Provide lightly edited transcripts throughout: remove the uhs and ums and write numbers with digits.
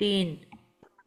3,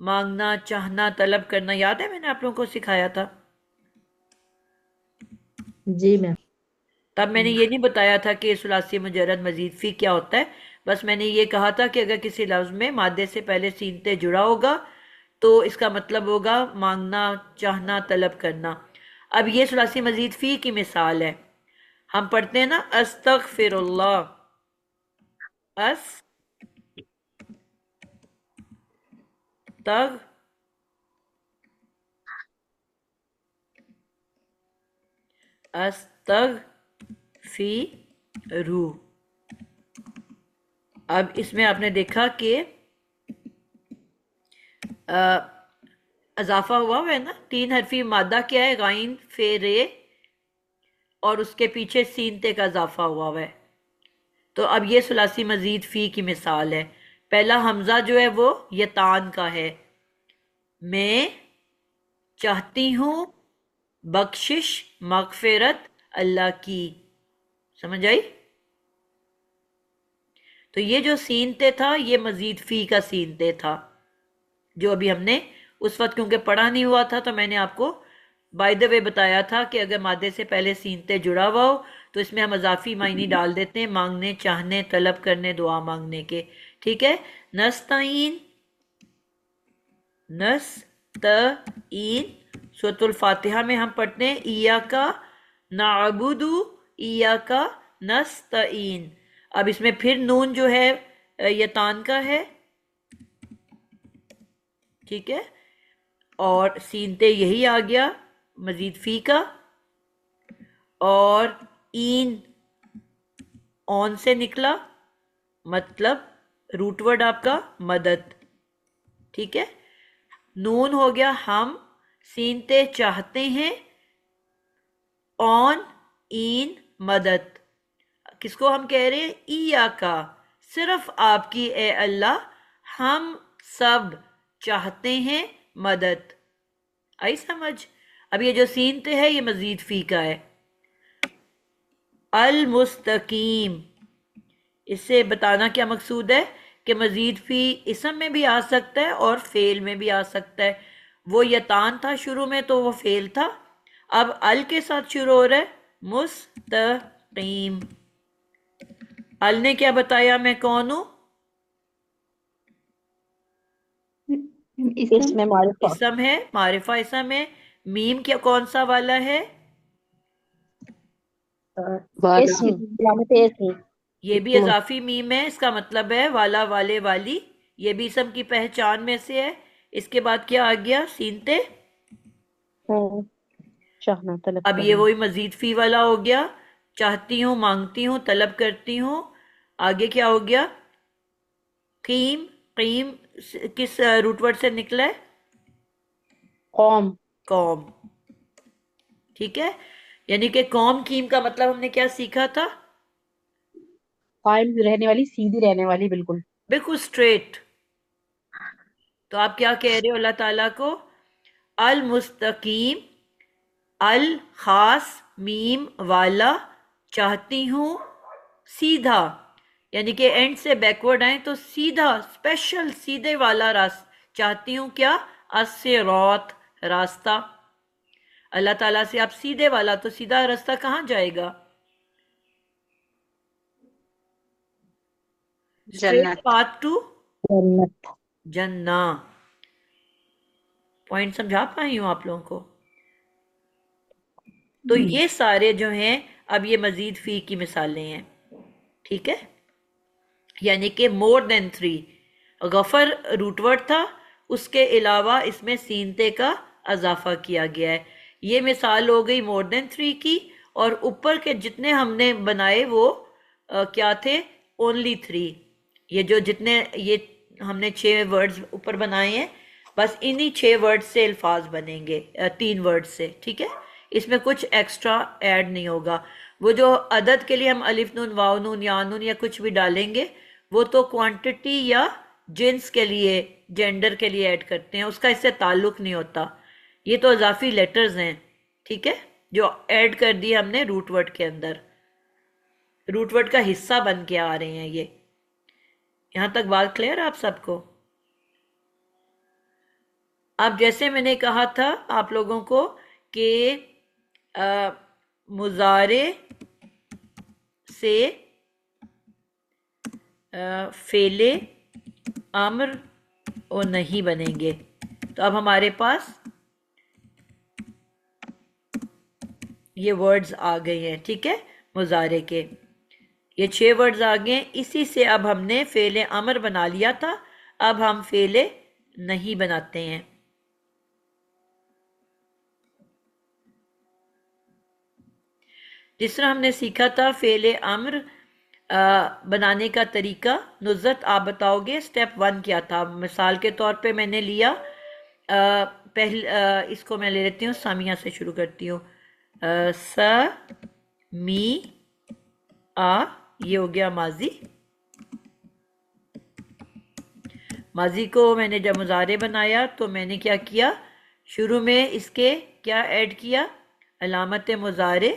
مانگنا، چاہنا، طلب کرنا، یاد ہے میں نے آپ لوگوں کو سکھایا تھا؟ جی میم. تب میں نے یہ نہیں بتایا تھا کہ ثلاثی مجرد مزید فی کیا ہوتا ہے، بس میں نے یہ کہا تھا کہ اگر کسی لفظ میں مادے سے پہلے سین تے جڑا ہوگا تو اس کا مطلب ہوگا مانگنا، چاہنا، طلب کرنا۔ اب یہ ثلاثی مزید فی کی مثال ہے، ہم پڑھتے ہیں نا استغفر اللہ، استغفروا۔ اب اس میں آپ نے دیکھا کہ اضافہ ہوا ہے نا، 3 حرفی مادہ کیا ہے؟ غائن، فے، رے، اور اس کے پیچھے سین تے کا اضافہ ہوا ہے۔ تو اب یہ ثلاثی مزید فی کی مثال ہے۔ پہلا حمزہ جو ہے وہ یتان کا ہے، میں چاہتی ہوں بخشش، مغفرت اللہ کی، سمجھ آئی؟ تو یہ جو سین تے تھا یہ مزید فی کا سین تے تھا، جو ابھی ہم نے اس وقت کیونکہ پڑھا نہیں ہوا تھا تو میں نے آپ کو بائی دا وے بتایا تھا کہ اگر مادے سے پہلے سین تے جڑا ہوا ہو تو اس میں ہم اضافی معنی ڈال دیتے ہیں، مانگنے، چاہنے، طلب کرنے، دعا مانگنے کے، ٹھیک ہے؟ نستعین، سورۃ الفاتحہ میں ہم پڑھتے ہیں ایاک نعبد ایاک نستعین۔ اب اس میں پھر نون جو ہے یتان کا ہے، ٹھیک ہے، اور سینتے یہی آ گیا مزید فی کا، اور این اون سے نکلا، مطلب روٹ ورڈ آپ کا مدد، ٹھیک ہے؟ نون ہو گیا ہم، سینتے چاہتے ہیں، اون، این، مدد، کس کو ہم کہہ رہے ہیں؟ ایاکا، صرف آپ کی اے اللہ ہم سب چاہتے ہیں مدد، آئی سمجھ؟ اب یہ جو سین تے ہے یہ مزید فی کا ہے۔ المستقیم، اس سے بتانا کیا مقصود ہے کہ مزید فی اسم میں بھی آ سکتا ہے اور فعل میں بھی آ سکتا ہے۔ وہ یتان تھا شروع میں تو وہ فعل تھا، اب ال کے ساتھ شروع ہو رہا ہے مستقیم۔ ال نے کیا بتایا میں کون ہوں؟ اسم اس میں معرفہ، اسم ہے، معرفہ اسم ہے۔ میم کیا کون سا والا ہے؟ اسم، علامت اسم، یہ بھی اضافی میم ہے، اس کا مطلب ہے والا، والے، والی، یہ بھی اسم کی پہچان میں سے ہے۔ اس کے بعد کیا آ گیا؟ سینتے، چاہنا، طلب اب یہ کرنا۔ وہی مزید فی والا ہو گیا، چاہتی ہوں، مانگتی ہوں، طلب کرتی ہوں۔ آگے کیا ہو گیا؟ قیم، قیم کس روٹ ورڈ سے نکلا ہے؟ قوم، قوم، ٹھیک ہے؟ یعنی کہ قوم قیم کا مطلب ہم نے کیا سیکھا تھا؟ قائم رہنے والی، سیدھی رہنے والی، بالکل بالکل اسٹریٹ۔ تو آپ کیا کہہ رہے ہو اللہ تعالیٰ کو؟ المستقیم، الخاص میم والا، چاہتی ہوں سیدھا، یعنی کہ اینڈ سے بیکورڈ آئیں تو سیدھا، اسپیشل سیدھے والا راستہ چاہتی ہوں، کیا؟ الصراط، راستہ۔ اللہ تعالیٰ سے آپ سیدھے والا، تو سیدھا راستہ کہاں جائے گا؟ جنت۔ پاتھ ٹو جنت. جنہ۔ پوائنٹ سمجھا پائی ہوں آپ لوگوں کو؟ تو یہ سارے جو ہیں اب یہ مزید فی کی مثالیں ہیں، ٹھیک ہے؟ یعنی کہ مور دین 3، غفر روٹ ورڈ تھا، اس کے علاوہ اس میں سینتے کا اضافہ کیا گیا ہے۔ یہ مثال ہو گئی مور دین 3 کی، اور اوپر کے جتنے ہم نے بنائے وہ کیا تھے؟ اونلی 3۔ یہ جو جتنے یہ ہم نے 6 ورڈز اوپر بنائے ہیں، بس انہی 6 ورڈ سے الفاظ بنیں گے، 3 ورڈ سے، ٹھیک ہے؟ اس میں کچھ ایکسٹرا ایڈ نہیں ہوگا۔ وہ جو عدد کے لیے ہم الف نون، واو نون، یا نون یا کچھ بھی ڈالیں گے وہ تو کوانٹٹی یا جنس کے لیے، جینڈر کے لیے ایڈ کرتے ہیں، اس کا اس سے تعلق نہیں ہوتا۔ یہ تو اضافی لیٹرز ہیں، ٹھیک ہے، جو ایڈ کر دی ہم نے روٹ ورڈ کے اندر، روٹ ورڈ کا حصہ بن کے آ رہے ہیں یہ۔ یہاں تک بات کلیئر آپ سب کو؟ اب جیسے میں نے کہا تھا آپ لوگوں کو کہ مضارع سے فعل امر اور نہیں بنیں گے. تو اب ہمارے پاس یہ ورڈز آ گئے ہیں، ٹھیک ہے، مضارع کے یہ 6 ورڈز آ گئے ہیں. اسی سے اب ہم نے فعل امر بنا لیا تھا، اب ہم فعل نہیں بناتے ہیں. جس طرح ہم نے سیکھا تھا فعل امر بنانے کا طریقہ. نزت آپ بتاؤ گے سٹیپ 1 کیا تھا؟ مثال کے طور پہ میں نے لیا اس کو میں لے لیتی ہوں، سامیہ سے شروع کرتی ہوں. س می آ، یہ ہو گیا ماضی. ماضی کو میں نے جب مضارع بنایا تو میں نے کیا کیا، شروع میں اس کے کیا ایڈ کیا، علامت مضارع.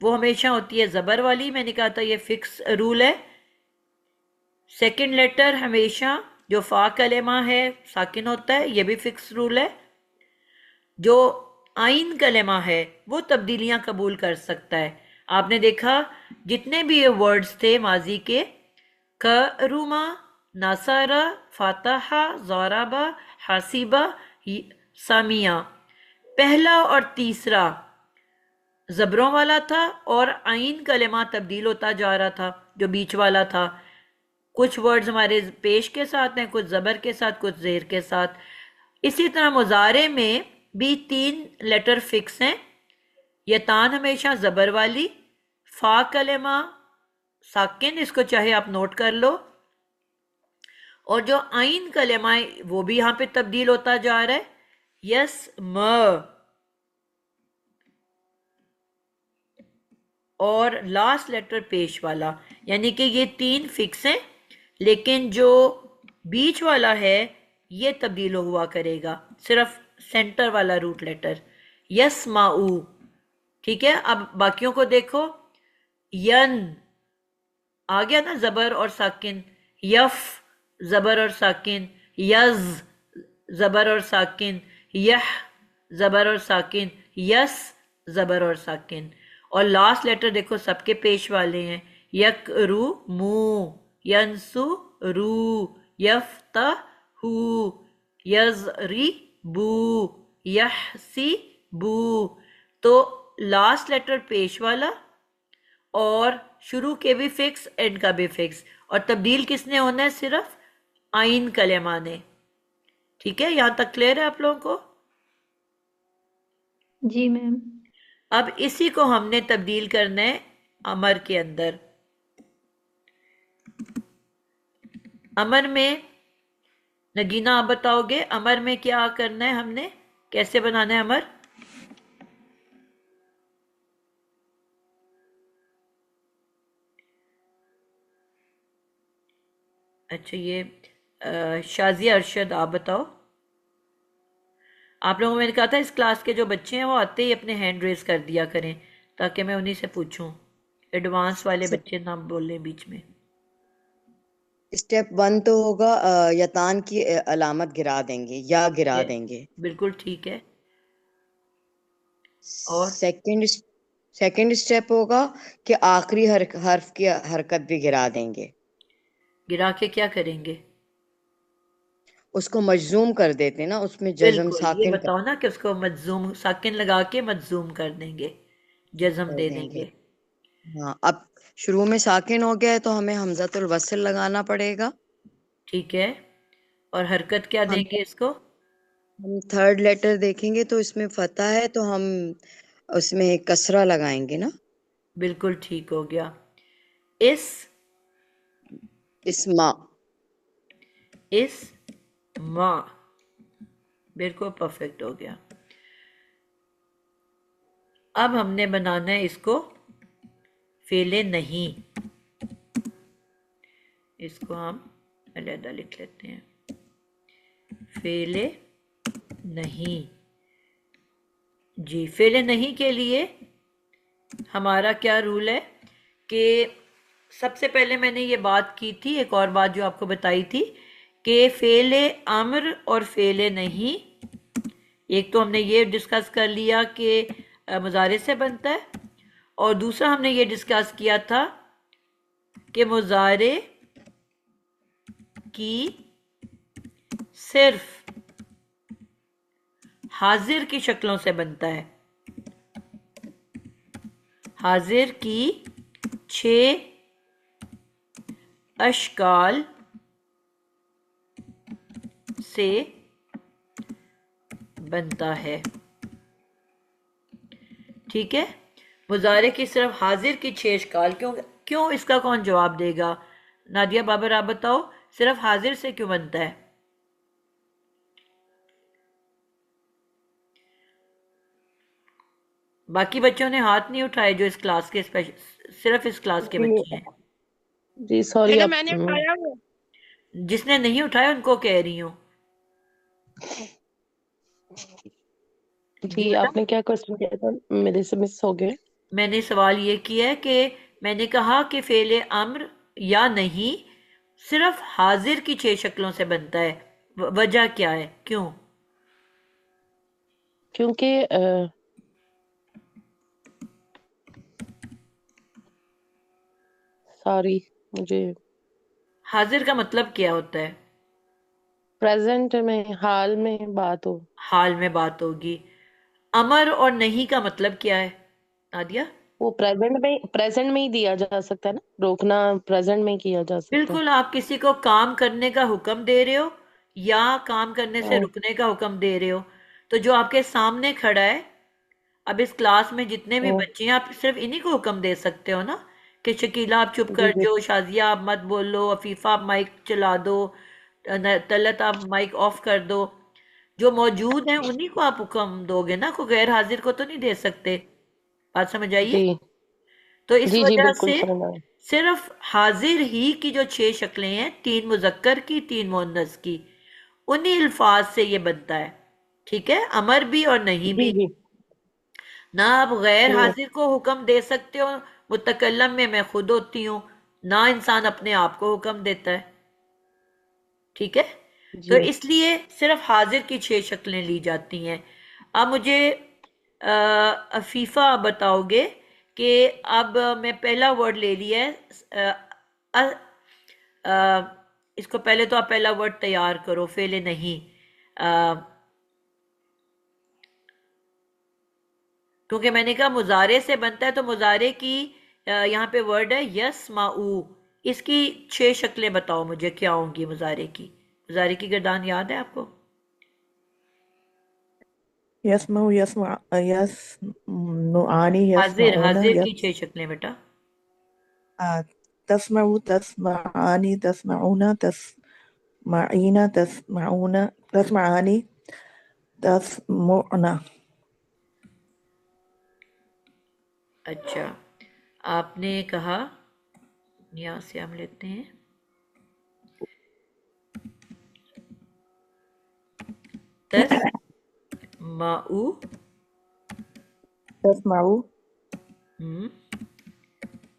وہ ہمیشہ ہوتی ہے زبر والی، میں نے کہا تھا یہ فکس رول ہے. سیکنڈ لیٹر ہمیشہ جو فا کلمہ ہے ساکن ہوتا ہے، یہ بھی فکس رول ہے. جو آئین کلمہ ہے وہ تبدیلیاں قبول کر سکتا ہے. آپ نے دیکھا جتنے بھی یہ ورڈز تھے ماضی کے، کرما، نصارہ، فاتحہ، ضربہ، حسیبہ، سامیہ، پہلا اور تیسرا زبروں والا تھا اور آئین کلمہ تبدیل ہوتا جا رہا تھا جو بیچ والا تھا. کچھ ورڈز ہمارے پیش کے ساتھ ہیں، کچھ زبر کے ساتھ، کچھ زیر کے ساتھ. اسی طرح مضارع میں بھی 3 لیٹر فکس ہیں. یتان ہمیشہ زبر والی، فا کلمہ ساکن، اس کو چاہے آپ نوٹ کر لو، اور جو آئین کلمہ ہے وہ بھی یہاں پہ تبدیل ہوتا جا رہا ہے. یس م، اور لاسٹ لیٹر پیش والا، یعنی کہ یہ 3 فکس ہیں، لیکن جو بیچ والا ہے یہ تبدیل ہوا کرے گا، صرف سینٹر والا روٹ لیٹر. یس ماؤ، ٹھیک ہے. اب باقیوں کو دیکھو، ین آ گیا نا زبر اور ساکن، یف زبر اور ساکن، یز زبر اور ساکن، یح زبر اور ساکن، یس زبر اور ساکن. اور لاسٹ لیٹر دیکھو سب کے پیش والے ہیں، یک رو مو، ینسو رو، یفتح ہو، یزری بو، یحسی بو. تو لاسٹ لیٹر پیش والا اور شروع کے بھی فکس، اینڈ کا بھی فکس. اور تبدیل کس نے ہونا ہے؟ صرف آئین کلمہ نے. ٹھیک ہے، یہاں تک کلیئر ہے آپ لوگوں کو؟ جی میم. اب اسی کو ہم نے تبدیل کرنا ہے امر کے اندر. امر میں نگینہ آپ بتاؤ گے امر میں کیا کرنا ہے، ہم نے کیسے بنانا ہے امر؟ اچھا، یہ شازیہ ارشد آپ بتاؤ. آپ لوگوں میں نے کہا تھا اس کلاس کے جو بچے ہیں وہ آتے ہی اپنے ہینڈ ریز کر دیا کریں تاکہ میں انہی سے پوچھوں. ایڈوانس والے بچے نہ بولیں بیچ میں. اسٹیپ 1 تو ہوگا یتان کی علامت گرا دیں گے یا گرا دیں گے. بالکل ٹھیک ہے. اور سیکنڈ اسٹیپ ہوگا کہ آخری حرف کی حرکت بھی گرا دیں گے. گرا کے کیا کریں گے؟ اس کو مجزوم کر دیتے نا، اس میں جزم بالکل، یہ ساکن بتاؤ نا کہ اس کو مجزوم ساکن لگا کے مجزوم کر دیں گے، جزم کر دے دیں دیں گے. گے. ہاں، اب شروع میں ساکن ہو گیا ہے تو ہمیں حمزۃ الوصل لگانا پڑے گا. ٹھیک ہے، اور حرکت کیا دیں گے اس کو؟ ہم 3rd لیٹر دیکھیں گے تو اس میں فتح ہے تو ہم اس میں کسرہ لگائیں گے نا. بالکل ٹھیک ہو گیا. اسما، ماں، بالکل پرفیکٹ ہو گیا. اب ہم نے بنانا ہے اس کو فعل نہیں. اس کو ہم علیحدہ لکھ لیتے ہیں، فعل نہیں. جی، فعل نہیں کے لیے ہمارا کیا رول ہے کہ سب سے پہلے میں نے یہ بات کی تھی، ایک اور بات جو آپ کو بتائی تھی کہ فعل امر اور فعل نہیں، ایک تو ہم نے یہ ڈسکس کر لیا کہ مضارع سے بنتا ہے، اور دوسرا ہم نے یہ ڈسکس کیا تھا کہ مضارع کی صرف حاضر کی شکلوں سے بنتا ہے، حاضر کی 6 اشکال سے بنتا ہے، ٹھیک ہے؟ مضارع کی صرف حاضر کی 6 اشکال، کیوں اس کا کون جواب دے گا؟ نادیہ بابر آپ بتاؤ، صرف حاضر سے کیوں بنتا ہے؟ باقی بچوں نے ہاتھ نہیں اٹھائے جو اس کلاس کے صرف اس کلاس کے بچے ہیں۔ جی سوری، آپ میں نے اٹھایا ہوا۔ جس نے نہیں اٹھایا ان کو کہہ رہی ہوں۔ جی آپ نے کیا کوشچن کیا تھا؟ میرے سے مس ہو گئے۔ میں نے سوال یہ کیا ہے کہ میں نے کہا کہ فعل امر یا نہیں صرف حاضر کی 6 شکلوں سے بنتا ہے، وجہ کیا ہے، کیوں؟ کیونکہ سوری مجھے حاضر کا مطلب کیا ہوتا ہے؟ پریزنٹ میں، حال میں بات ہو، حال میں بات ہوگی۔ امر اور نہیں کا مطلب کیا ہے نادیہ؟ وہ پریزنٹ میں ہی دیا جا سکتا ہے نا، روکنا پریزنٹ میں ہی کیا جا سکتا ہے۔ بالکل، آپ کسی کو کام کرنے کا حکم دے رہے ہو یا کام کرنے سے رکنے کا حکم دے رہے ہو، تو جو آپ کے سامنے کھڑا ہے، اب اس کلاس میں جتنے بھی بچے ہیں آپ صرف انہی کو حکم دے سکتے ہو نا کہ شکیلہ آپ چپ کر جو، شازیہ آپ مت بولو، عفیفہ آپ مائک چلا دو، طلعت آپ مائک آف کر دو، جو موجود ہیں انہی کو آپ حکم دو گے نا، کوئی غیر حاضر کو تو نہیں دے سکتے۔ بات سمجھ آئیے؟ جی تو اس جی وجہ بالکل سے سمجھ آیا۔ صرف حاضر ہی کی جو 6 شکلیں ہیں، 3 مذکر کی 3 مؤنث کی، انہی الفاظ سے یہ بنتا ہے، ٹھیک ہے؟ امر بھی اور نہیں جی بھی۔ جی نہ آپ غیر جی حاضر کو حکم دے سکتے ہو، متکلم میں خود ہوتی ہوں، نہ انسان اپنے آپ کو حکم دیتا ہے، ٹھیک ہے؟ تو جی اس لیے صرف حاضر کی 6 شکلیں لی جاتی ہیں۔ اب مجھے عفیفہ بتاؤ گے کہ اب میں پہلا ورڈ لے لیا ہے، اس کو پہلے تو آپ پہلا ورڈ تیار کرو، فعل نہیں، کیونکہ میں نے کہا مضارع سے بنتا ہے، تو مضارع کی یہاں پہ ورڈ ہے یسمعو، اس کی 6 شکلیں بتاؤ مجھے کیا ہوں گی مضارع کی۔ مضارع کی گردان یاد ہے آپ کو؟ يسمع يسمع يسمعان حاضر يسمعون کی 6 شکلیں بیٹا۔ تسمع تسمعان تسمعون تسمعين تسمعون تسمعان تسمعن۔ اچھا، آپ نے کہا، یہاں سے ہم لیتے ہیں تسمعو، تسمعوا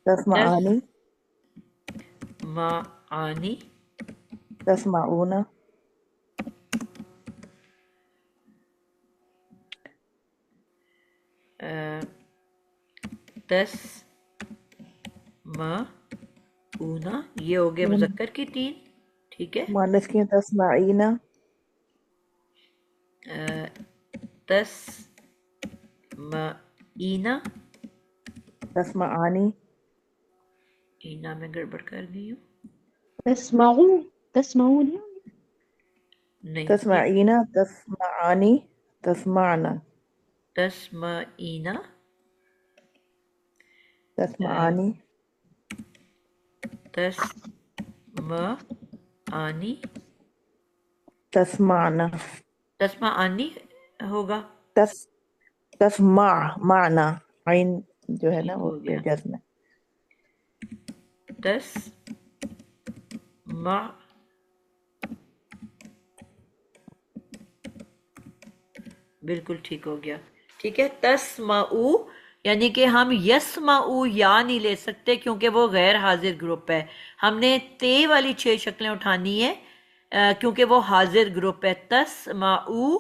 تسمعان تسمعانی، تسمعون تسمعونا، یہ ہو گئے مذکر کی 3، ٹھیک ہے؟ مؤنث کی تسمعین تسمعینا، تسمعانی اینا میں گڑبڑ کر گئی ہوں، تسمعون نہیں، تسمعین تسمعانی تسمعن تسمعینا، تسمعانی تسمعانی، تسمعن تسمعانی ہوگا، تسمع معنی عین جو ہے نا ٹھیک وہ ہو گیا، جزم ہے۔ تسمع، بالکل ٹھیک ہو گیا، ٹھیک ہے؟ تسمعو یعنی کہ ہم یسمعو یا نہیں لے سکتے کیونکہ وہ غیر حاضر گروپ ہے، ہم نے تے والی 6 شکلیں اٹھانی ہے، کیونکہ وہ حاضر گروپ ہے. تسمعو،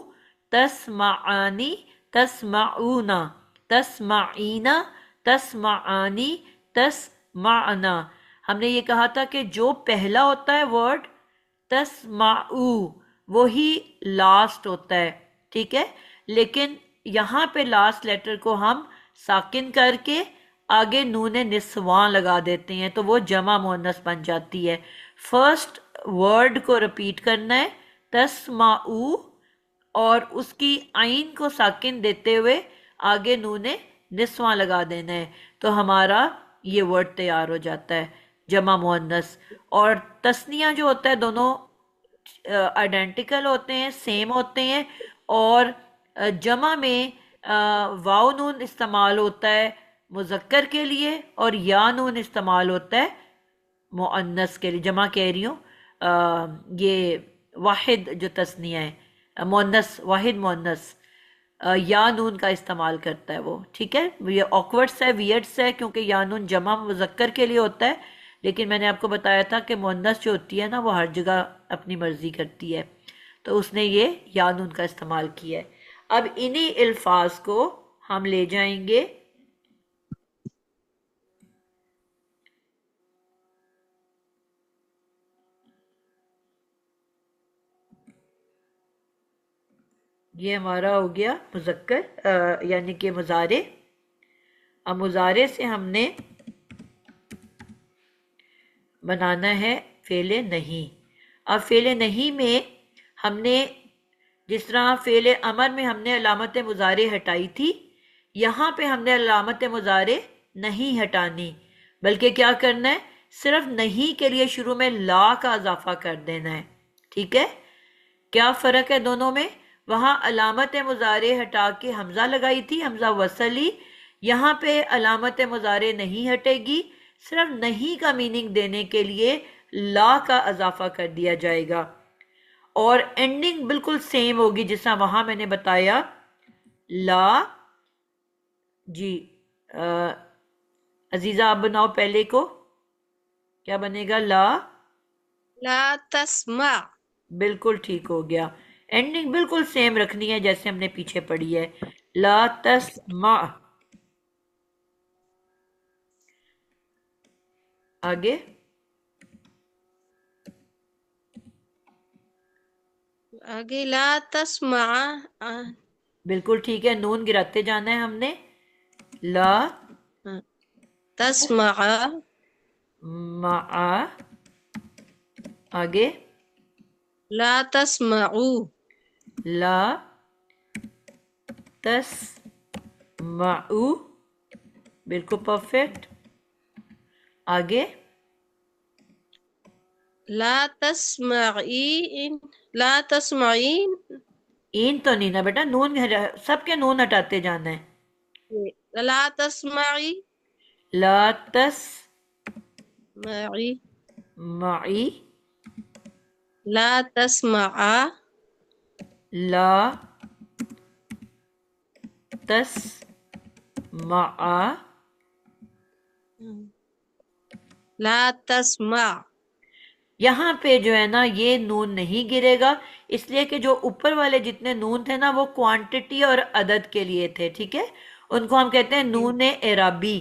تسمعانی، تسمعونا، تسمعینا، تسمعانی، تسمعنا. ہم نے یہ کہا تھا کہ جو پہلا ہوتا ہے ورڈ تسمعو وہی لاسٹ ہوتا ہے، ٹھیک ہے. لیکن یہاں پہ لاسٹ لیٹر کو ہم ساکن کر کے آگے نون نسواں لگا دیتے ہیں تو وہ جمع مؤنث بن جاتی ہے. فرسٹ ورڈ کو رپیٹ کرنا ہے تسمعو اور اس کی عین کو ساکن دیتے ہوئے آگے نون نسواں لگا دینا ہے تو ہمارا یہ ورڈ تیار ہو جاتا ہے جمع مؤنث. اور تسنیہ جو ہوتا ہے دونوں آئیڈینٹیکل ہوتے ہیں، سیم ہوتے ہیں، اور جمع میں واو نون استعمال ہوتا ہے مذکر کے لیے اور یا نون استعمال ہوتا ہے مؤنث کے لیے. جمع کہہ رہی ہوں یہ واحد جو تسنیہ ہے مؤنث، واحد مؤنث یا نون کا استعمال کرتا ہے وہ، ٹھیک ہے. یہ آکورڈس ہے، ویئرڈس ہے کیونکہ یا نون جمع مذکر کے لیے ہوتا ہے، لیکن میں نے آپ کو بتایا تھا کہ مؤنث جو ہوتی ہے نا وہ ہر جگہ اپنی مرضی کرتی ہے تو اس نے یہ یا نون کا استعمال کیا ہے. اب انہی الفاظ کو ہم لے جائیں گے یہ ہمارا ہو گیا مذکر یعنی کہ مضارع. اب مضارع سے ہم نے بنانا ہے فعل نہیں. اب فعل نہیں میں ہم نے جس طرح فعل امر میں ہم نے علامت مضارع ہٹائی تھی، یہاں پہ ہم نے علامت مضارع نہیں ہٹانی بلکہ کیا کرنا ہے، صرف نہیں کے لیے شروع میں لا کا اضافہ کر دینا ہے، ٹھیک ہے. کیا فرق ہے دونوں میں؟ وہاں علامت مضارع ہٹا کے حمزہ لگائی تھی، حمزہ وصلی. یہاں پہ علامت مضارع نہیں ہٹے گی، صرف نہیں کا میننگ دینے کے لیے لا کا اضافہ کر دیا جائے گا اور اینڈنگ بالکل سیم ہوگی جس طرح وہاں میں نے بتایا. لا جی عزیزہ آپ بناؤ پہلے کو، کیا بنے گا؟ لا تسمع. بالکل ٹھیک ہو گیا. اینڈنگ بالکل سیم رکھنی ہے جیسے ہم نے پیچھے پڑھی ہے. لا تسمع. آگے لا تسمع. بالکل ٹھیک ہے، نون گراتے جانا ہے ہم نے. لا تسمع مع. آگے لا تسمعو. لا تسمعو. بالکل پرفیکٹ. آگے لا تسمعین. لا تسمعین. این تو نہیں نا بیٹا، نون سب کے نون ہٹاتے جانا ہے. لا تسمعی. لا معی. معی. لا تسمع. لا تسمع. لا تسمع. یہاں پہ جو ہے نا یہ نون نہیں گرے گا اس لیے کہ جو اوپر والے جتنے نون تھے نا وہ کوانٹٹی اور عدد کے لیے تھے، ٹھیک ہے. ان کو ہم کہتے ہیں نون اعرابی.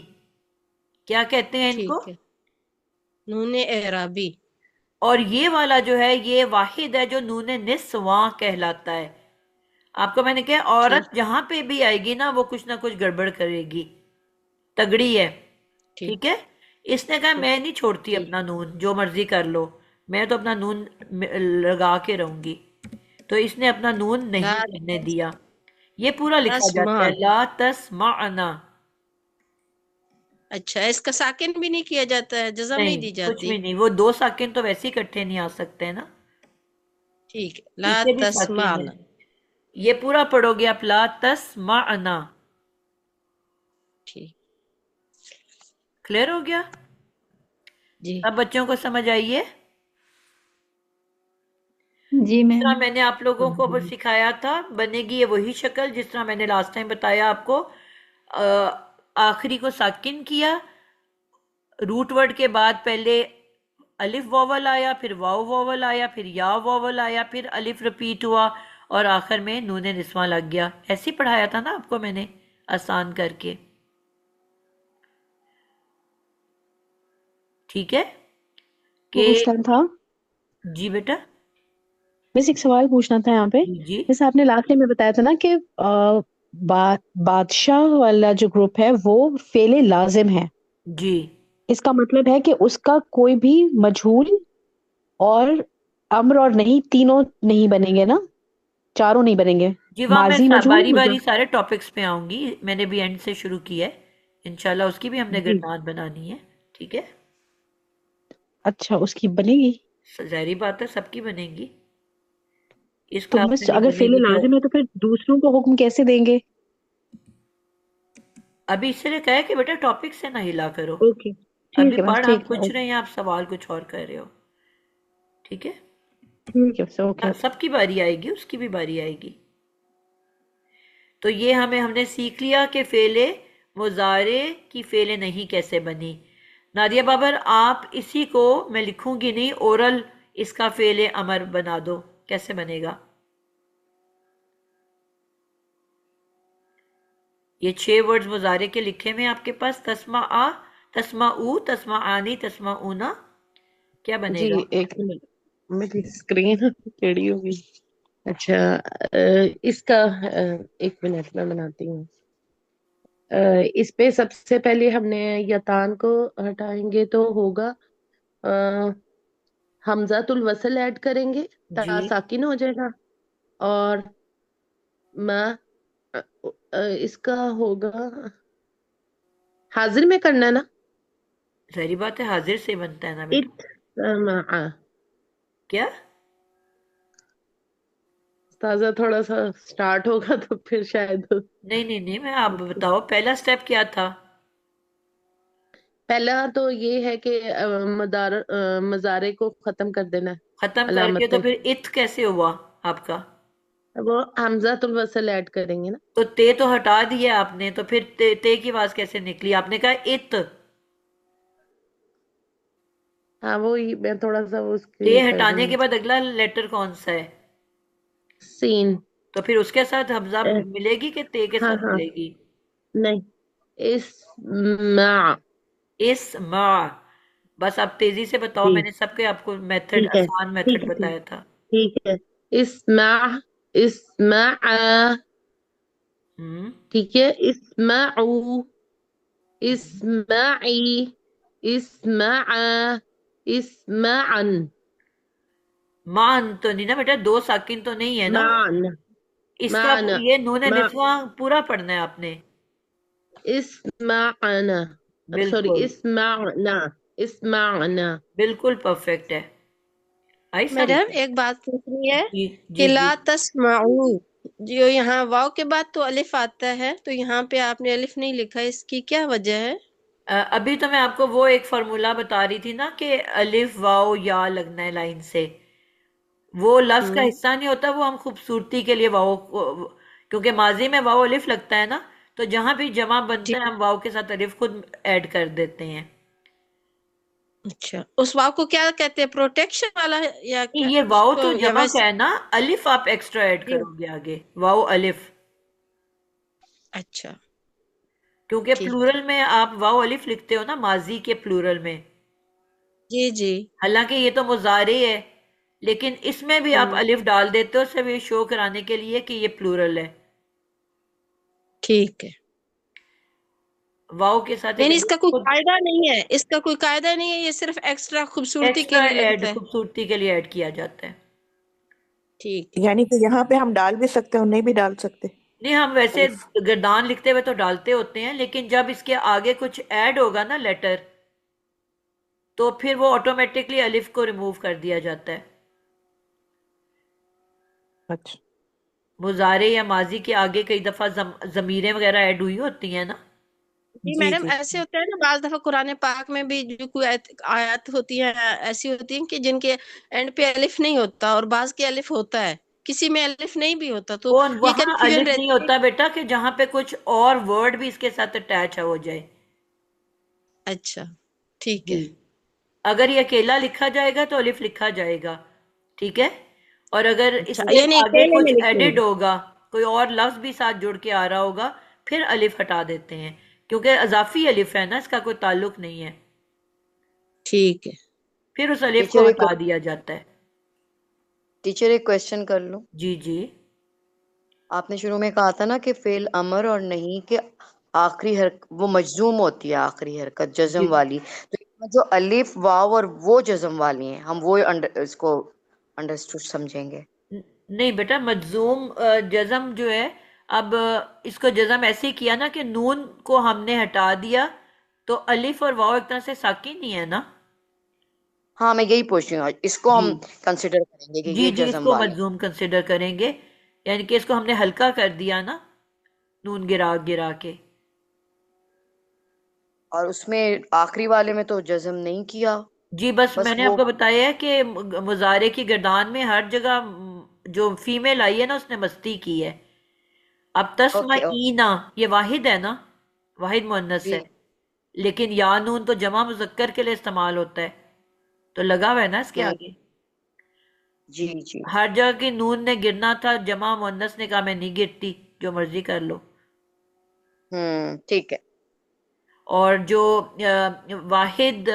کیا کہتے ہیں ان کو؟ ٹھیک ہے، نون اعرابی. اور یہ والا جو ہے یہ واحد ہے جو نون نسواں کہلاتا ہے. آپ کو میں نے کہا عورت جہاں پہ بھی آئے گی نا وہ کچھ نہ کچھ گڑبڑ کرے گی، تگڑی ہے، ٹھیک ہے. اس نے کہا میں نہیں چھوڑتی اپنا نون، جو مرضی کر لو، میں تو اپنا نون لگا کے رہوں گی. تو اس نے اپنا نون نہیں کرنے دیا. یہ پورا لکھا جاتا ہے لا تسمعنا. اچھا، اس کا ساکن بھی نہیں کیا جاتا ہے، جزم نہیں دی کچھ جاتی؟ بھی نہیں، وہ دو ساکن تو ویسے ہی اکٹھے نہیں آ سکتے نا. ٹھیک ہے، لا پیچھے بھی ساکن تسمعنا. ہے. یہ پورا پڑھو گے آپ لا تسمعنا. ٹھیک، کلیئر ہو گیا؟ جی اب بچوں کو سمجھ آئیے. جی جس میم. طرح میں نے آپ لوگوں کو سکھایا تھا بنے گی یہ وہی شکل جس طرح میں نے لاسٹ ٹائم بتایا آپ کو. آخری کو ساکن کیا، روٹ ورڈ کے بعد پہلے الف واول آیا، پھر واو واول آیا، پھر یا واول آیا، پھر الف رپیٹ ہوا اور آخر میں نون نسواں لگ گیا. ایسے ہی پڑھایا تھا نا آپ کو میں نے آسان کر کے. ٹھیک ہے کہ پوچھنا تھا جی بیٹا. بس ایک سوال پوچھنا تھا یہاں پہ. جی جیسے آپ نے لاسٹ میں بتایا تھا نا کہ بادشاہ والا جو گروپ ہے وہ فعل لازم ہے. جی اس کا مطلب ہے کہ اس کا کوئی بھی مجہول اور امر اور نہیں تینوں نہیں بنیں گے نا، چاروں نہیں بنیں گے. جی وہاں میں ماضی مجہول باری باری سارے ٹاپکس پہ آؤں گی. میں نے بھی اینڈ سے شروع کیا ہے، انشاءاللہ اس کی بھی ہم نے جی گردان بنانی ہے. ٹھیک ہے، اچھا اس کی بنے گی. ظاہری بات ہے سب کی بنے گی. اس تو کلاس میں بس نہیں اگر بنے فعل گی تو لازم ہے تو پھر دوسروں کو حکم کیسے دیں گے؟ ابھی اس لیے کہا ہے کہ بیٹا ٹاپک سے نہ ہلا کرو. اوکے ابھی ٹھیک ہے بس، پڑھ ہم ٹھیک ہے کچھ رہے ہیں، آپ سوال کچھ اور کر رہے ہو. ٹھیک ہے، ٹھیک ہے اوکے. سب کی باری آئے گی، اس کی بھی باری آئے گی. تو یہ ہم نے سیکھ لیا کہ فعل مضارع کی فعل نہیں کیسے بنی. نادیہ بابر آپ اسی کو میں لکھوں گی نہیں، اورل اس کا فعل امر بنا دو. کیسے بنے گا؟ یہ 6 ورڈز مضارع کے لکھے میں آپ کے پاس. تسمع، تسمعو، تسمعانی، تسمعونا. کیا بنے جی گا؟ ایک منٹ، میری اسکرین ٹیڑھی ہو گئی. اچھا اس کا ایک منٹ میں بناتی ہوں. اس پہ سب سے پہلے ہم نے یتان کو ہٹائیں گے تو ہوگا حمزۃ الوصل ایڈ کریں گے، جی تا ساکن ہو جائے گا. اور میں اس کا ہوگا حاضر میں کرنا ہے نا. ظاہری بات ہے حاضر سے بنتا ہے نا بیٹا. اتسمع. کیا تازہ تھوڑا سا سٹارٹ ہوگا تو پھر شاید. نہیں میں آپ بتاؤ پہلا سٹیپ کیا تھا؟ پہلا تو یہ ہے کہ مضارع کو ختم کر دینا ہے، ختم کر کے علامت تو نہیں. پھر ات کیسے ہوا آپ کا؟ وہ حمزۃ الوصل ایڈ کریں گے نا. تو تے تو ہٹا دیا آپ نے، تو پھر تے کی آواز کیسے نکلی؟ آپ نے کہا ات. ہاں وہی میں تھوڑا سا اس کے تے لیے کر ہٹانے رہی کے ہوں. بعد اگلا لیٹر کون سا ہے؟ سین. تو پھر اس کے ساتھ حمزہ ملے گی کہ تے کے ہاں ساتھ ہاں ملے گی؟ نہیں، اسمع. اسمع. بس آپ تیزی سے بتاؤ، جی میں نے سب کے آپ کو میتھڈ، ٹھیک ہے آسان ٹھیک میتھڈ ہے بتایا تھا. ٹھیک ہے. اسمع، اسمع. ہم ٹھیک ہے. اسمعوا، اسمعی، اسمع، اسمعن. مان تو نہیں نا بیٹا، 2 ساکن تو نہیں ہے نا. معن، اس کا معن، یہ نون مع، نسواں پورا پڑھنا ہے آپ نے. اسمعنا. سوری، بالکل اسمعنا، اسمعنا. بالکل پرفیکٹ ہے. آئی سمجھ؟ میڈم ایک بات پوچھنی ہے جی کہ جی جی. لا تسمعو، جو یہاں واو کے بعد تو الف آتا ہے، تو یہاں پہ آپ نے الف نہیں لکھا، اس کی کیا وجہ ہے؟ ابھی تو میں آپ کو وہ ایک فارمولا بتا رہی تھی نا کہ الف واو یا لگنا ہے لائن سے. وہ لفظ کا حصہ نہیں ہوتا، وہ ہم خوبصورتی کے لیے واو کیونکہ ماضی میں واو الف لگتا ہے نا، تو جہاں بھی جمع جی بنتا ہے ہم واو کے ساتھ الف خود ایڈ کر دیتے ہیں. اچھا، اس واو کو کیا کہتے ہیں، پروٹیکشن والا ہے یا کیا یہ اس واو کو، تو یا جمع ویسے؟ کا ہے نا، الف آپ ایکسٹرا ایڈ جی کرو گے آگے، واو الف. اچھا کیونکہ ٹھیک ہے. پلورل میں آپ واو الف لکھتے ہو نا، ماضی کے پلورل میں. جی جی. حالانکہ یہ تو مضارع ہے، لیکن اس میں بھی آپ الف ڈال دیتے ہو صرف یہ شو کرانے کے لیے کہ یہ پلورل ہے. ٹھیک ہے. واو کے ساتھ ایک یعنی اس کا الف کوئی خود قاعدہ نہیں ہے، اس کا کوئی قاعدہ نہیں ہے، یہ صرف ایکسٹرا خوبصورتی کے ایکسٹرا لیے ایڈ، لگتا ہے. خوبصورتی کے لیے ایڈ کیا جاتا ہے. ٹھیک ہے. یعنی کہ یہاں پہ ہم ڈال بھی سکتے ہیں اور نہیں بھی ڈال سکتے نہیں ہم ویسے الف. گردان لکھتے ہوئے تو ڈالتے ہوتے ہیں، لیکن جب اس کے آگے کچھ ایڈ ہوگا نا لیٹر، تو پھر وہ آٹومیٹکلی الف کو ریموو کر دیا جاتا ہے. اچھا مضارع یا ماضی کے آگے کئی دفعہ ضمیریں وغیرہ ایڈ ہوئی ہوتی ہیں نا. جی جی میڈم، جی ایسے ہوتا ہے نا بعض دفعہ قرآن پاک میں بھی جو کوئی آیات ہوتی ہیں ایسی ہوتی ہیں کہ جن کے اینڈ پہ الف نہیں ہوتا، اور بعض کے الف ہوتا ہے، کسی میں الف نہیں بھی ہوتا، تو وہ یہ وہاں کنفیوژن الف نہیں رہتی ہے. ہوتا بیٹا کہ جہاں پہ کچھ اور ورڈ بھی اس کے ساتھ اٹیچ ہو جائے. اچھا ٹھیک جی ہے. اگر یہ اکیلا لکھا جائے گا تو الف لکھا جائے گا، ٹھیک ہے، اور اگر اس اچھا کے یعنی آگے اکیلے میں کچھ لکھیں ایڈڈ گے؟ ہوگا، کوئی اور لفظ بھی ساتھ جڑ کے آ رہا ہوگا، پھر الف ہٹا دیتے ہیں، کیونکہ اضافی الف ہے نا، اس کا کوئی تعلق نہیں ہے، ٹھیک ہے. پھر اس الف ٹیچر کو ایک ہٹا دیا جاتا ہے. ٹیچر ایک کوشچن کر لوں. جی جی. آپ نے شروع میں کہا تھا نا کہ فعل امر اور نہیں کہ آخری حرکت وہ مجزوم ہوتی ہے، آخری حرکت جی جزم والی، تو اس میں جو الف واو اور وہ جزم والی ہیں، ہم وہ اس کو انڈرسٹوڈ سمجھیں گے. نہیں بیٹا، مجزوم جزم جو ہے، اب اس کو جزم ایسے ہی کیا نا کہ نون کو ہم نے ہٹا دیا، تو الف اور واو ایک طرح سے ساکن نہیں ہے نا. ہاں میں یہی پوچھ رہی ہوں، اس کو جی ہم کنسیڈر کریں گے کہ جی یہ جی، اس جزم کو والے ہیں. مجزوم کنسیڈر کریں گے، یعنی کہ اس کو ہم نے ہلکا کر دیا نا، نون گرا گرا کے. اور اس میں آخری والے میں تو جزم نہیں کیا، جی بس بس میں نے وہ آپ کو بتایا ہے کہ مضارع کی گردان میں ہر جگہ جو فیمیل آئی ہے نا اس نے مستی کی ہے. اب اوکے تسمعینا یہ واحد ہے نا، واحد مؤنث جی ہے، لیکن یا نون تو جمع مذکر کے لیے استعمال ہوتا ہے، تو لگا ہوا ہے نا اس کے ہوں آگے. جی جی ہر جگہ کی نون نے گرنا تھا، جمع مؤنث نے کہا میں نہیں گرتی، جو مرضی کر لو. ٹھیک ہے. اور جو واحد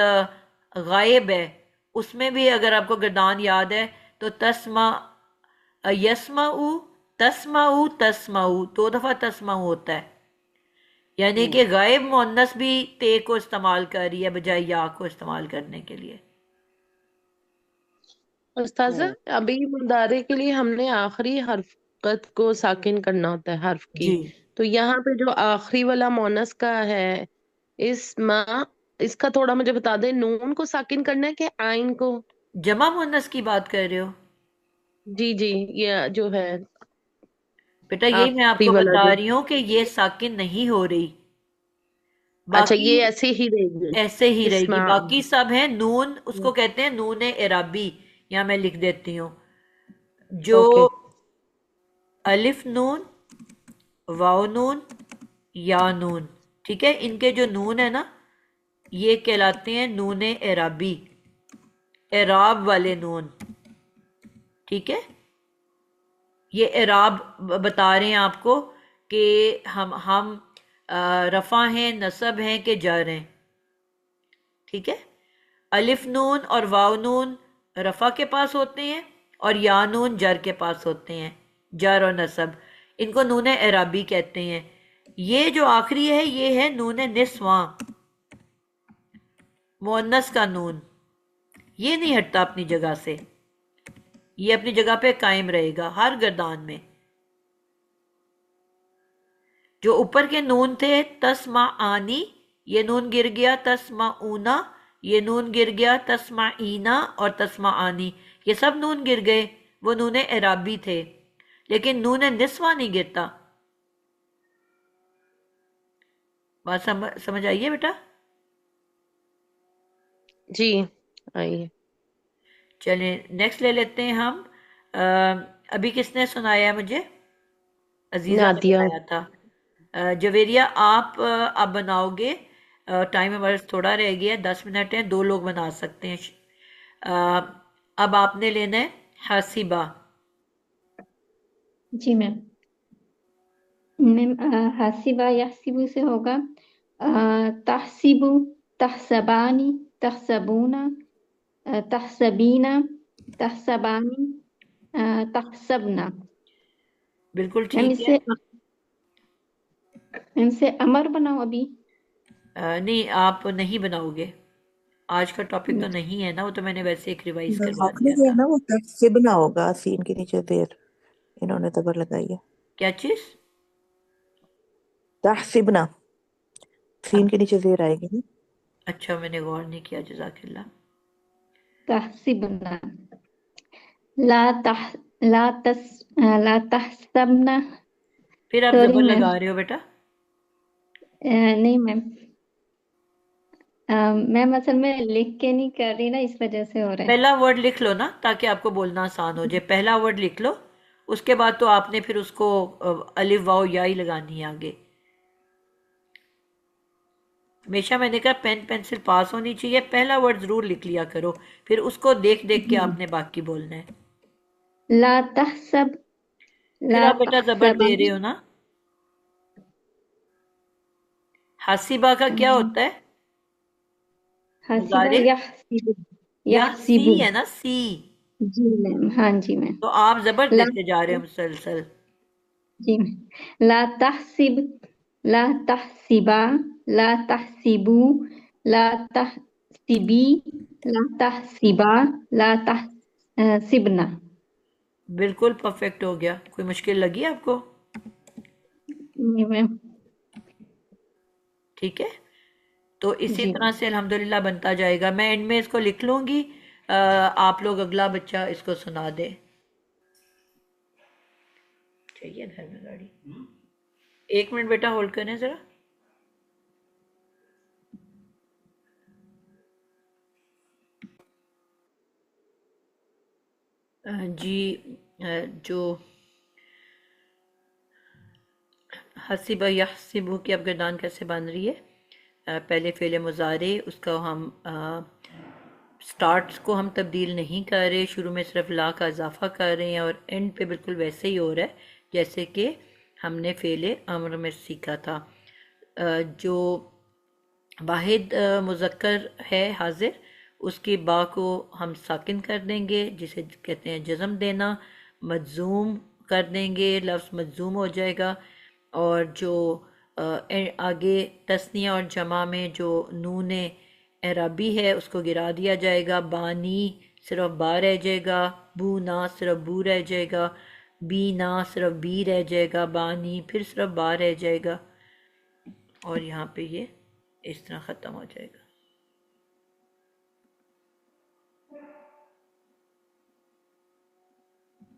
غائب ہے اس میں بھی اگر آپ کو گردان یاد ہے تو تسمع یسمعو تسمعو تسمعو 2 دفعہ تسمعو ہوتا ہے، یعنی کہ غائب مؤنث بھی تے کو استعمال کر رہی ہے بجائے یا کو استعمال کرنے کے لیے. استاذہ ابھی مضارع کے لیے ہم نے آخری حرکت کو ساکن کرنا ہوتا ہے حرف کی، جی تو یہاں پہ جو آخری والا مونس کا ہے اس کا تھوڑا مجھے بتا دیں، نون کو ساکن کرنا ہے کہ آئین کو؟ جمع مؤنث کی بات کر رہے ہو جی جی، یہ جو ہے بیٹا، یہی میں آپ آخری کو والا بتا جو، رہی ہوں کہ یہ ساکن نہیں ہو رہی، اچھا باقی یہ ایسے ہی رہے گی ایسے ہی رہے گی. اسما. باقی سب ہیں نون، اس کو کہتے ہیں نون اعرابی. یہاں میں لکھ دیتی ہوں، جو اوکے الف نون، واو نون، یا نون، ٹھیک ہے، ان کے جو نون ہے نا یہ کہلاتے ہیں نون اعرابی، اعراب والے نون، ٹھیک ہے. یہ اعراب بتا رہے ہیں آپ کو کہ ہم رفع ہیں، نصب ہیں کہ جر ہیں، ٹھیک ہے. الف نون اور واو نون رفع کے پاس ہوتے ہیں اور یا نون جر کے پاس ہوتے ہیں، جر اور نصب، ان کو نون اعرابی کہتے ہیں. یہ جو آخری ہے یہ ہے نون نسواں، مؤنث کا نون، یہ نہیں ہٹتا اپنی جگہ سے، یہ اپنی جگہ پہ قائم رہے گا ہر گردان میں. جو اوپر کے نون تھے تسمعانی، یہ نون گر گیا، تسمعونا یہ نون گر گیا، تسمعینا اور تسمعانی یہ سب نون گر گئے، وہ نون اعرابی تھے، لیکن نون نسواں نہیں گرتا. بات سمجھ آئیے بیٹا؟ جی آئیے. چلیں نیکسٹ لے لیتے ہیں ہم. ابھی کس نے سنایا ہے مجھے؟ عزیزہ نے نادیہ. بتایا تھا. جویریہ آپ اب بناؤ گے، ٹائم ہمارا تھوڑا رہ گیا، 10 منٹ ہیں، 2 لوگ بنا سکتے ہیں. اب آپ نے لینا ہے حاسبہ. جی میم. میم حاسبہ یحسبو سے ہوگا تحسبو، تحسبانی، تحسبونا، تحسبینا، تحسبانی، تحسبنا. بالکل میم ٹھیک ہے. ان سے امر بناؤ ابھی. نہیں آپ نہیں بناؤ گے، آج کا ٹاپک تو نہیں ہے نا، وہ تو میں نے ویسے ایک ریوائز کروا آپ نے دیا کیا تھا. نا وہ تحسبنا ہوگا، سین کے نیچے دیر انہوں نے زبر لگائی ہے. کیا چیز؟ تحسبنا سین کے نیچے زیر آئے گی نا. اچھا میں نے غور نہیں کیا، جزاک اللہ. تحسبنا، لا تحسبنا. پھر آپ سوری زبر میم، لگا رہے ہو بیٹا؟ نہیں میم، میم اصل میں لکھ کے نہیں کر رہی نا، اس وجہ سے ہو رہا ہے. پہلا ورڈ لکھ لو نا تاکہ آپ کو بولنا آسان ہو جائے. پہلا ورڈ لکھ لو، اس کے بعد تو آپ نے پھر اس کو الف واو یا ہی لگانی ہے آگے. ہمیشہ میں نے کہا پین پینسل پاس ہونی چاہیے، پہلا ورڈ ضرور لکھ لیا کرو، پھر اس کو دیکھ دیکھ کے آپ نے باقی بولنا ہے۔ لا تحسب پھر لا آپ بیٹا زبر تحسب دے رہے ہو نا، حاسبہ کا کیا ہوتا ہے حسیبہ مضارع؟ یحسب یا سی یحسب ہے نا، سی، جی میم، ہاں جی میم، تو آپ زبر لا دیتے جا رہے ہو مسلسل۔ جی میم، لا تحسب لا تحسبا لا تحسبو لا تحسبی لا تحسبا لا تحسبنا۔ بالکل پرفیکٹ ہو گیا، کوئی مشکل لگی آپ کو؟ جی میم، ٹھیک ہے، تو اسی جی طرح سے الحمدللہ بنتا جائے گا۔ میں اینڈ میں اس کو لکھ لوں گی، آپ لوگ اگلا بچہ اس کو سنا دے۔ چاہیے گھر میں گاڑی؟ ایک منٹ بیٹا ہولڈ کریں ذرا۔ جی جو حسب یحسب کی اب گردان کیسے بن رہی ہے؟ پہلے فعل مضارع، اس کا ہم سٹارٹس کو ہم تبدیل نہیں کر رہے، شروع میں صرف لا کا اضافہ کر رہے ہیں، اور اینڈ پہ بالکل ویسے ہی ہو رہا ہے جیسے کہ ہم نے فعل امر میں سیکھا تھا۔ جو واحد مذکر ہے حاضر، اس کی با کو ہم ساکن کر دیں گے، جسے کہتے ہیں جزم دینا، مجزوم کر دیں گے، لفظ مجزوم ہو جائے گا۔ اور جو آگے تثنیہ اور جمع میں جو نون اعرابی ہے اس کو گرا دیا جائے گا، بانی صرف با رہ جائے گا، بو نا صرف بو رہ جائے گا، بی نا صرف بی رہ جائے گا، بانی پھر صرف با رہ جائے گا، اور یہاں پہ یہ اس طرح ختم ہو جائے گا۔